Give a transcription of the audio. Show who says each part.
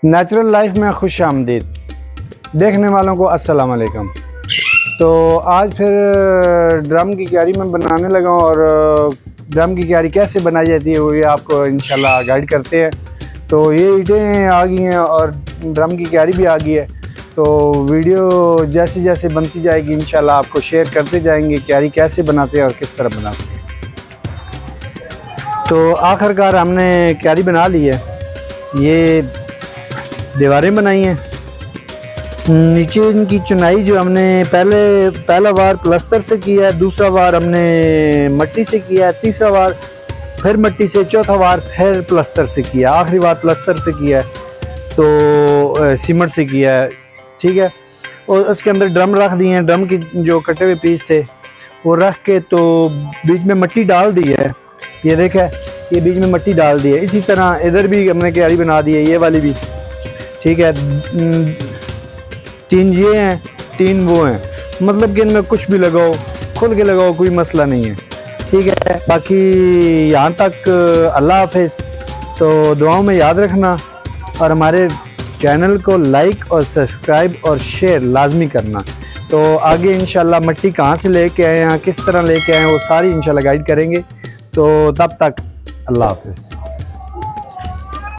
Speaker 1: Natural life में खुश आमदीद। देखने वालों को अस्सलाम वालेकुम। तो आज फिर ड्रम की क्यारी में बनाने लगा हूँ और ड्रम की क्यारी कैसे बनाई जाती है वो ये आपको इंशाल्लाह गाइड करते हैं। तो ये ईंटें आ गई हैं और ड्रम की क्यारी भी आ गई है। तो वीडियो जैसे जैसे बनती जाएगी इंशाल्लाह आपको शेयर करते जाएंगे क्यारी कैसे बनाते हैं और किस तरह बनाते हैं। तो आखिरकार हमने क्यारी बना ली है। ये दीवारें बनाई हैं। नीचे इनकी चुनाई जो हमने पहला बार प्लास्टर से किया है, दूसरा बार हमने मट्टी से किया है, तीसरा बार फिर मट्टी से, चौथा बार फिर प्लास्टर से किया, आखिरी बार प्लास्टर से किया है तो सीमेंट से किया है। ठीक है। और उसके अंदर ड्रम रख दिए हैं। ड्रम की जो कटे हुए पीस थे वो रख के तो बीच में मट्टी डाल दी है। ये देखा ये बीच में मट्टी डाल दी है। इसी तरह इधर भी हमने क्यारी बना दी है, ये वाली भी। ठीक है। 3 ये हैं, 3 वो हैं, मतलब कि इनमें कुछ भी लगाओ, खुल के लगाओ, कोई मसला नहीं है। ठीक है। बाकी यहाँ तक अल्लाह हाफिज़। तो दुआओं में याद रखना और हमारे चैनल को लाइक और सब्सक्राइब और शेयर लाजमी करना। तो आगे इंशाल्लाह मट्टी कहाँ से लेके आए हैं, किस तरह लेके आए हैं, वो सारी इंशाल्लाह गाइड करेंगे। तो तब तक अल्लाह हाफिज़।